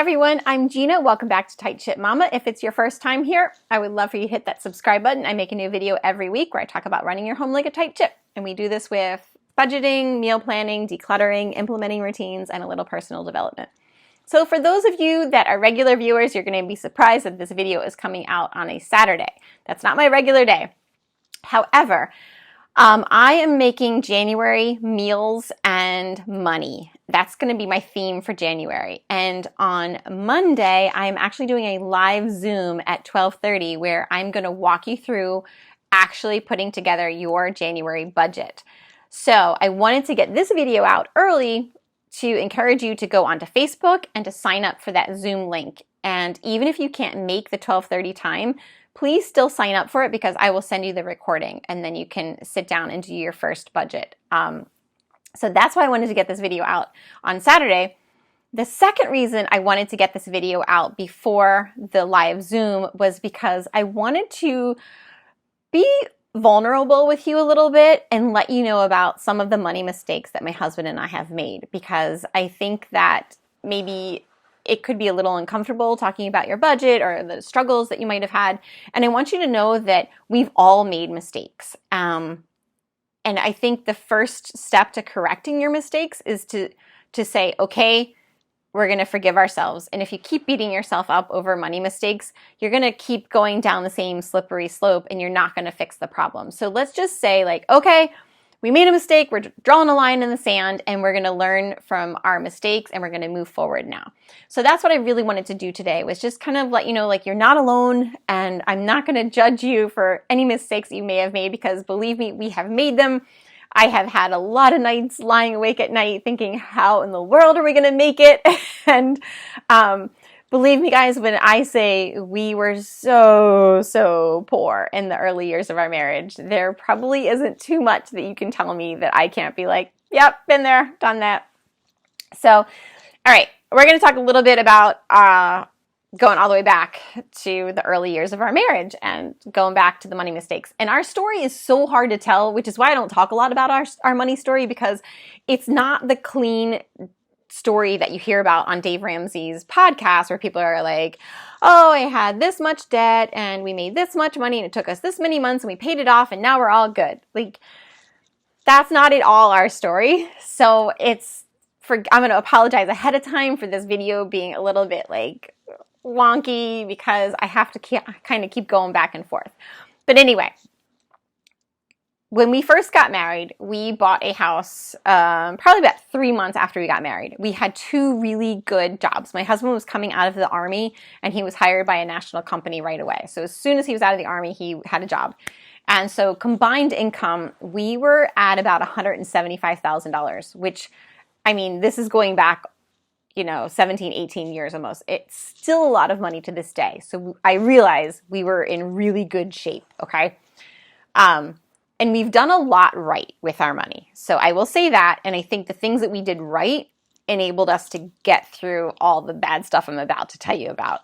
everyone, I'm Gina. Welcome back to Tight Ship Mama. If it's your first time here, I would love for you to hit that subscribe button. I make a new video every week where I talk about running your home like a tight ship. And we do this with budgeting, meal planning, decluttering, implementing routines, and a little personal development. So for those of you that are regular viewers, you're going to be surprised that this video is coming out on a Saturday. That's not my regular day. However, I am making January meals and money. That's going to be my theme for January. And on Monday, I'm actually doing a live Zoom at 12:30 where I'm going to walk you through actually putting together your January budget. So I wanted to get this video out early to encourage you to go onto Facebook and to sign up for that Zoom link. And even if you can't make the 12:30 time, please still sign up for it because I will send you the recording and then you can sit down and do your first budget. So that's why I wanted to get this video out on Saturday. The second reason I wanted to get this video out before the live Zoom was because I wanted to be vulnerable with you a little bit and let you know about some of the money mistakes that my husband and I have made, because I think that maybe it could be a little uncomfortable talking about your budget or the struggles that you might have had. And I want you to know that we've all made mistakes. And I think the first step to correcting your mistakes is to say, okay, we're going to forgive ourselves. And if you keep beating yourself up over money mistakes, you're going to keep going down the same slippery slope and you're not going to fix the problem. So let's just say like, okay, we made a mistake, we're drawing a line in the sand, and we're going to learn from our mistakes and we're going to move forward now. So that's what I really wanted to do today, was just kind of let you know, like, you're not alone, and I'm not going to judge you for any mistakes you may have made, because believe me, we have made them. I have had a lot of nights lying awake at night thinking, how in the world are we going to make it? And believe me, guys, when I say we were so poor in the early years of our marriage, there probably isn't too much that you can tell me that I can't be like, yep, been there, done that. So, all right, we're going to talk a little bit about going all the way back to the early years of our marriage and going back to the money mistakes. And our story is so hard to tell, which is why I don't talk a lot about our money story, because it's not the clean story that you hear about on Dave Ramsey's podcast, where people are like, oh, I had this much debt and we made this much money and it took us this many months and we paid it off and now we're all good. Like, that's not at all our story. So I'm going to apologize ahead of time for this video being a little bit like wonky, because I have to kind of keep going back and forth. But anyway, when we first got married, we bought a house probably about 3 months after we got married. We had two really good jobs. My husband was coming out of the Army and he was hired by a national company right away. So as soon as he was out of the Army, he had a job. And so combined income, we were at about $175,000, which, I mean, this is going back 17, 18 years almost. It's still a lot of money to this day. So I realize we were in really good shape, okay? And we've done a lot right with our money. So I will say that, and I think the things that we did right enabled us to get through all the bad stuff I'm about to tell you about.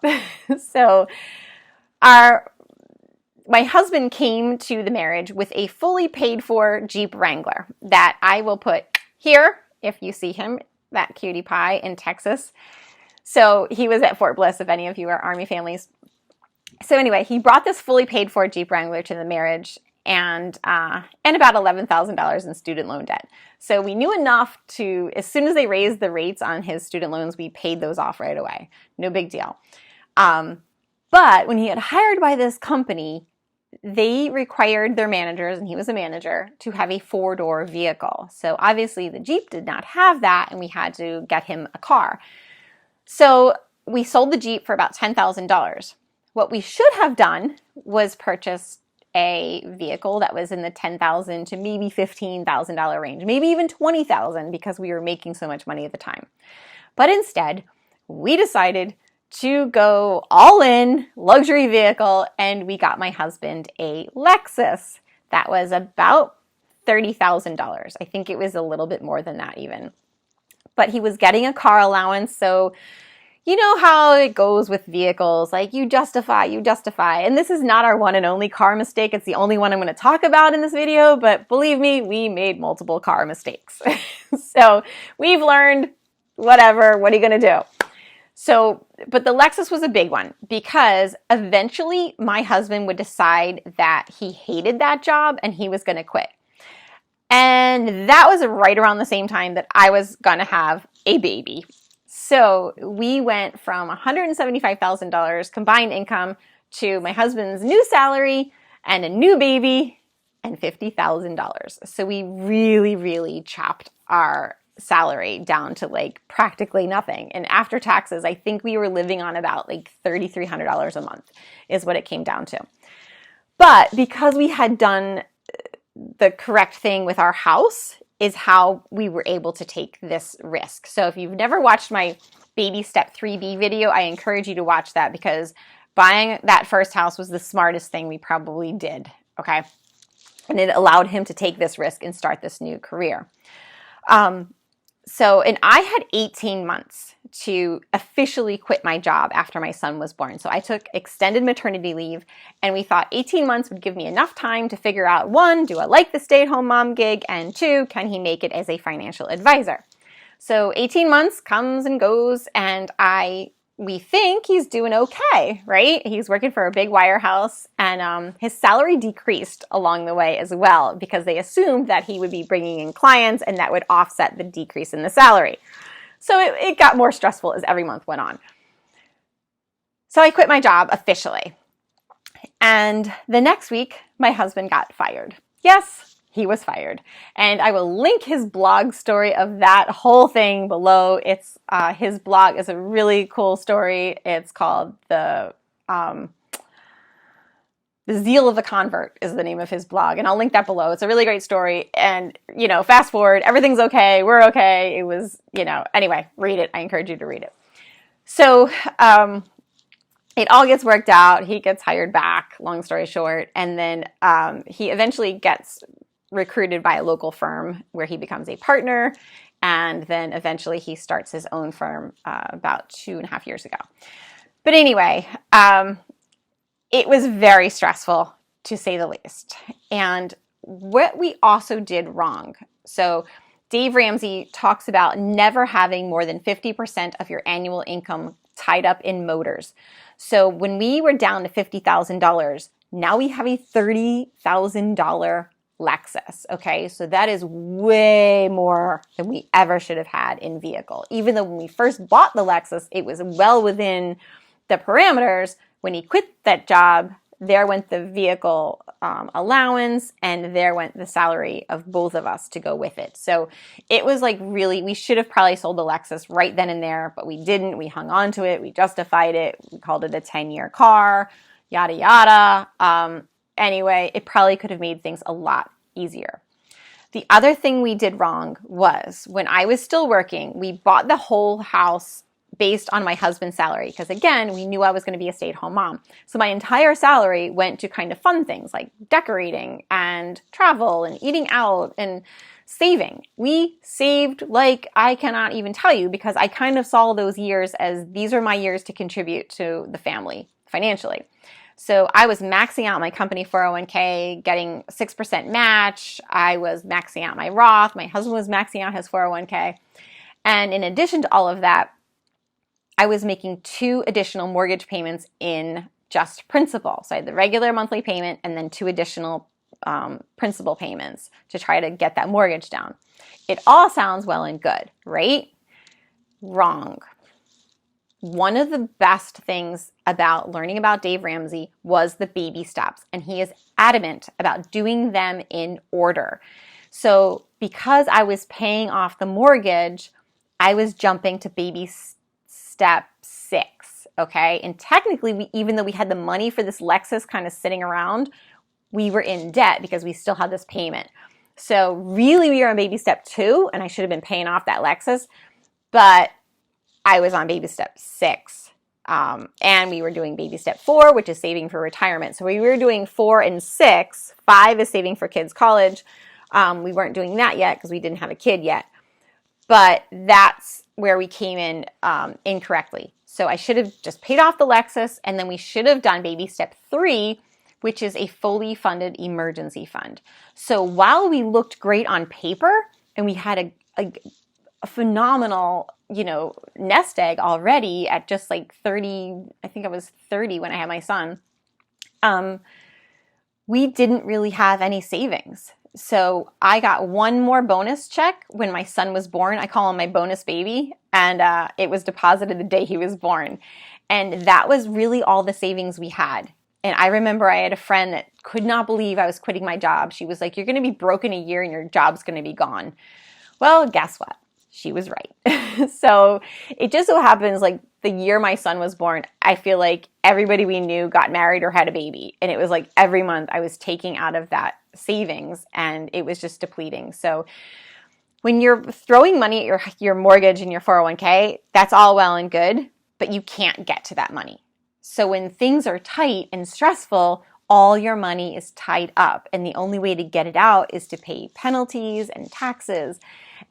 So my husband came to the marriage with a fully paid for Jeep Wrangler that I will put here if you see him, that cutie pie in Texas. So he was at Fort Bliss, if any of you are Army families. So anyway, he brought this fully paid for Jeep Wrangler to the marriage, and about $11,000 in student loan debt. So we knew enough to, as soon as they raised the rates on his student loans, we paid those off right away. No big deal. But when he got hired by this company, they required their managers, and he was a manager, to have a 4-door vehicle. So obviously the Jeep did not have that, and we had to get him a car. So we sold the Jeep for about $10,000. What we should have done was purchase a vehicle that was in the $10,000 to maybe $15,000 range, maybe even $20,000, because we were making so much money at the time. But instead, we decided to go all in luxury vehicle, and we got my husband a Lexus that was about $30,000. I think it was a little bit more than that even. But he was getting a car allowance, so you know how it goes with vehicles, like you justify. And this is not our one and only car mistake. It's the only one I'm going to talk about in this video, but believe me, we made multiple car mistakes. So we've learned, whatever, what are you going to do? So, but the Lexus was a big one because eventually my husband would decide that he hated that job and he was going to quit. And that was right around the same time that I was going to have a baby. So we went from $175,000 combined income to my husband's new salary and a new baby and $50,000. So we really, really chopped our salary down to like practically nothing. And after taxes, I think we were living on about like $3,300 a month is what it came down to. But because we had done the correct thing with our house is how we were able to take this risk. So if you've never watched my baby step 3B video, I encourage you to watch that because buying that first house was the smartest thing we probably did, okay? And it allowed him to take this risk and start this new career. And I had 18 months to officially quit my job after my son was born. So I took extended maternity leave and we thought 18 months would give me enough time to figure out, one, do I like the stay-at-home mom gig? And two, can he make it as a financial advisor? So 18 months comes and goes and we think he's doing okay, right? He's working for a big wirehouse and his salary decreased along the way as well because they assumed that he would be bringing in clients and that would offset the decrease in the salary. So it got more stressful as every month went on. So I quit my job officially. And the next week, my husband got fired. Yes, he was fired. And I will link his blog story of that whole thing below. It's his blog is a really cool story. It's called The Zeal of the Convert is the name of his blog. And I'll link that below. It's a really great story. And, fast forward, everything's okay. We're okay. It was, anyway, read it. I encourage you to read it. So it all gets worked out. He gets hired back, long story short. And then he eventually gets recruited by a local firm where he becomes a partner. And then eventually he starts his own firm about 2.5 years ago. But anyway, it was very stressful to say the least. And what we also did wrong. So Dave Ramsey talks about never having more than 50% of your annual income tied up in motors. So when we were down to $50,000, now we have a $30,000 Lexus, okay? So that is way more than we ever should have had in vehicle. Even though when we first bought the Lexus, it was well within the parameters. When he quit that job, there went the vehicle allowance and there went the salary of both of us to go with it. So it was like really, we should have probably sold the Lexus right then and there, but we didn't. We hung on to it. We justified it. We called it a 10-year car, yada, yada. Anyway, it probably could have made things a lot easier. The other thing we did wrong was when I was still working, we bought the whole house based on my husband's salary because, again, we knew I was going to be a stay-at-home mom. So my entire salary went to kind of fun things like decorating and travel and eating out and saving. We saved like I cannot even tell you because I kind of saw those years as these are my years to contribute to the family financially. So I was maxing out my company 401k, getting 6% match. I was maxing out my Roth. My husband was maxing out his 401k. And in addition to all of that, I was making 2 additional mortgage payments in just principal. So I had the regular monthly payment and then 2 additional principal payments to try to get that mortgage down. It all sounds well and good, right? Wrong. One of the best things about learning about Dave Ramsey was the baby steps, and he is adamant about doing them in order. So because I was paying off the mortgage, I was jumping to baby step 6, okay? And technically, even though we had the money for this Lexus kind of sitting around, we were in debt because we still had this payment. So really, we were on baby step 2, and I should have been paying off that Lexus, but I was on baby step 6. And we were doing baby step 4, which is saving for retirement. So we were doing 4 and 6. 5 is saving for kids' college. We weren't doing that yet because we didn't have a kid yet. But that's where we came in incorrectly. So I should have just paid off the Lexus, and then we should have done baby step 3, which is a fully funded emergency fund. So while we looked great on paper and we had a phenomenal, nest egg already at just like 30. I think I was 30 when I had my son. We didn't really have any savings. So I got one more bonus check when my son was born. I call him my bonus baby. And it was deposited the day he was born. And that was really all the savings we had. And I remember I had a friend that could not believe I was quitting my job. She was like, you're going to be broke in a year and your job's going to be gone. Well, guess what? She was right. So it just so happens like the year my son was born, I feel like everybody we knew got married or had a baby. And it was like every month I was taking out of that savings and it was just depleting. So when you're throwing money at your mortgage and your 401k, that's all well and good, but you can't get to that money. So when things are tight and stressful, all your money is tied up. And the only way to get it out is to pay penalties and taxes.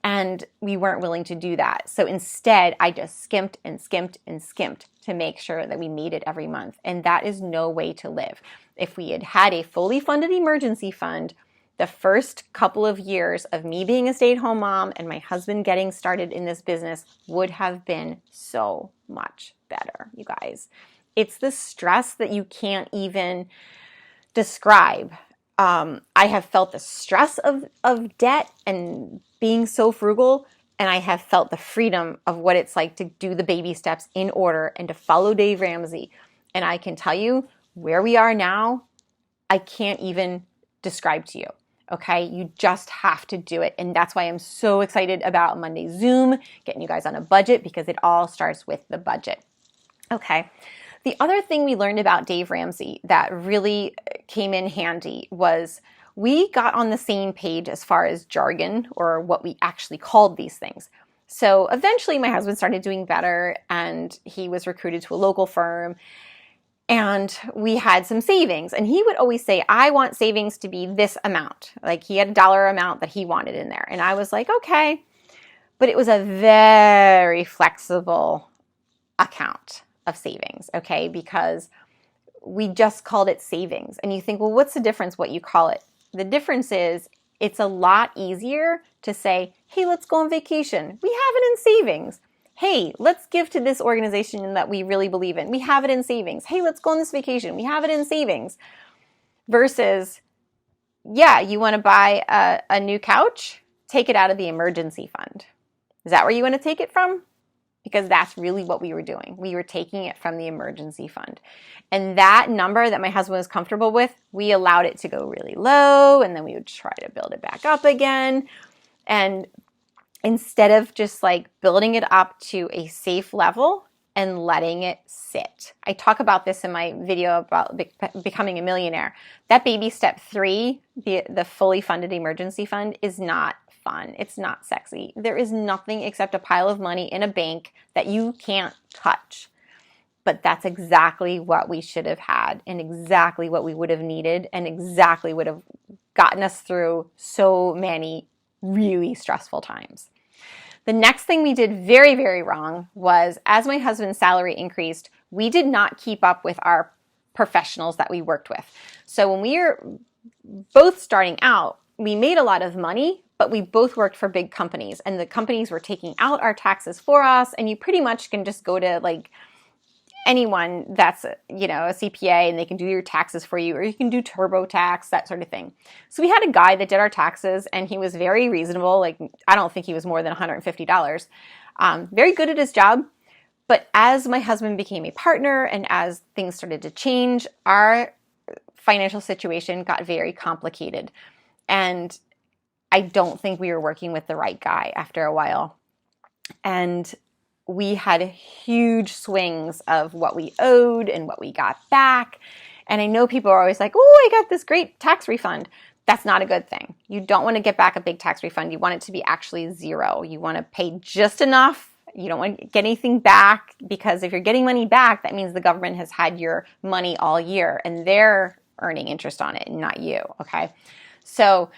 And we weren't willing to do that. So instead, I just skimped and skimped and skimped to make sure that we made it every month. And that is no way to live. If we had had a fully funded emergency fund, the first couple of years of me being a stay-at-home mom and my husband getting started in this business would have been so much better, you guys. It's the stress that you can't even describe. I have felt the stress of debt and being so frugal, and I have felt the freedom of what it's like to do the baby steps in order and to follow Dave Ramsey. And I can tell you where we are now, I can't even describe to you. Okay, you just have to do it. And that's why I'm so excited about Monday Zoom, getting you guys on a budget, because it all starts with the budget. Okay. The other thing we learned about Dave Ramsey that really came in handy was we got on the same page as far as jargon, or what we actually called these things. So eventually my husband started doing better and he was recruited to a local firm and we had some savings. And he would always say, I want savings to be this amount. Like he had a dollar amount that he wanted in there. And I was like, okay. But it was a very flexible account of savings, okay? Because we just called it savings. And you think, well, what's the difference what you call it? The difference is it's a lot easier to say, hey, let's go on vacation. We have it in savings. Hey, let's give to this organization that we really believe in. We have it in savings. Hey, let's go on this vacation. We have it in savings. Versus, yeah, you want to buy a new couch? Take it out of the emergency fund. Is that where you want to take it from? Because that's really what we were doing. We were taking it from the emergency fund. And that number that my husband was comfortable with, we allowed it to go really low, and then we would try to build it back up again. And instead of just like building it up to a safe level and letting it sit. I talk about this in my video about becoming a millionaire. That baby step 3, the fully funded emergency fund, is not fun. It's not sexy. There is nothing except a pile of money in a bank that you can't touch. But that's exactly what we should have had and exactly what we would have needed and exactly would have gotten us through so many really stressful times. The next thing we did very, very wrong was, as my husband's salary increased, we did not keep up with our professionals that we worked with. So when we were both starting out, we made a lot of money, but we both worked for big companies, and the companies were taking out our taxes for us, and you pretty much can just go to like anyone that's a CPA and they can do your taxes for you, or you can do TurboTax, that sort of thing. So we had a guy that did our taxes, and he was very reasonable. Like, I don't think he was more than $150. Very good at his job. But as my husband became a partner and as things started to change, our financial situation got very complicated. And I don't think we were working with the right guy after a while. And we had huge swings of what we owed and what we got back. And I know people are always like, oh, I got this great tax refund. That's not a good thing. You don't want to get back a big tax refund. You want it to be actually zero. You want to pay just enough. You don't want to get anything back, because if you're getting money back, that means the government has had your money all year and they're earning interest on it and not you, okay? So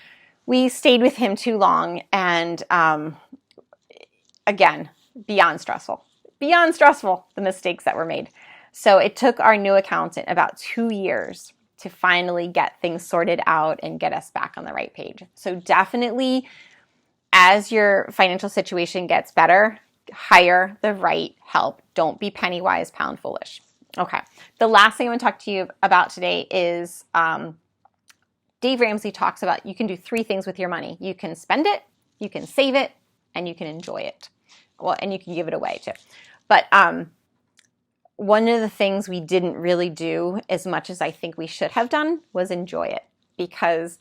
we stayed with him too long, and again, beyond stressful, the mistakes that were made. So it took our new accountant about 2 years to finally get things sorted out and get us back on the right page. So definitely as your financial situation gets better, hire the right help. Don't be penny wise, pound foolish. Okay. The last thing I want to talk to you about today is Dave Ramsey talks about you can do 3 things with your money. You can spend it, you can save it, and you can enjoy it. Well, and you can give it away too. But one of the things we didn't really do as much as I think we should have done was enjoy it, because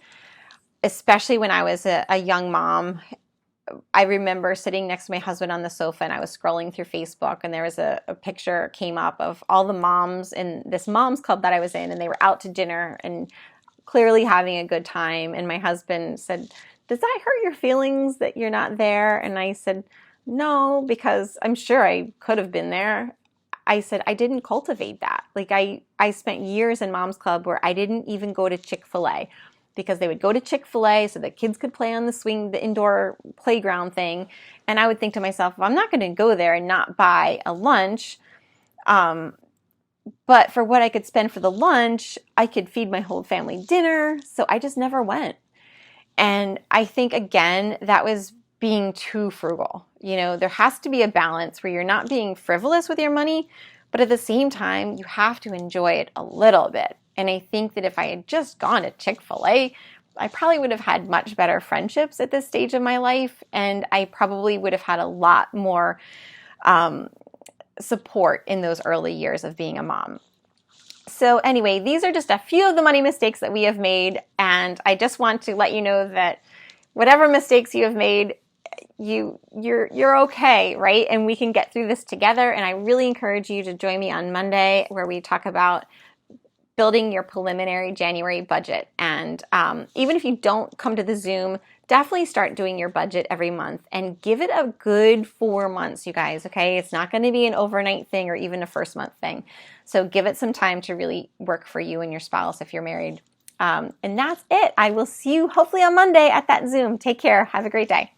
especially when I was a young mom, I remember sitting next to my husband on the sofa and I was scrolling through Facebook, and there was a picture came up of all the moms in this mom's club that I was in, and they were out to dinner and clearly having a good time. And my husband said, "Does that hurt your feelings that you're not there?" And I said, "No, because I'm sure I could have been there." I said, "I didn't cultivate that. Like I spent years in Mom's Club where I didn't even go to Chick-fil-A, because they would go to Chick-fil-A so the kids could play on the swing, the indoor playground thing. And I would think to myself, well, I'm not going to go there and not buy a lunch. But for what I could spend for the lunch, I could feed my whole family dinner. So I just never went." And I think, again, that was being too frugal. You know, there has to be a balance where you're not being frivolous with your money, but at the same time, you have to enjoy it a little bit. And I think that if I had just gone to Chick-fil-A, I probably would have had much better friendships at this stage of my life. And I probably would have had a lot more support in those early years of being a mom. So anyway, these are just a few of the money mistakes that we have made. And I just want to let you know that whatever mistakes you have made, you're okay, right? And we can get through this together. And I really encourage you to join me on Monday, where we talk about building your preliminary January budget. And even if you don't come to the Zoom, definitely start doing your budget every month and give it a good 4 months, you guys, okay? It's not going to be an overnight thing or even a first month thing. So give it some time to really work for you and your spouse if you're married. And that's it. I will see you hopefully on Monday at that Zoom. Take care. Have a great day.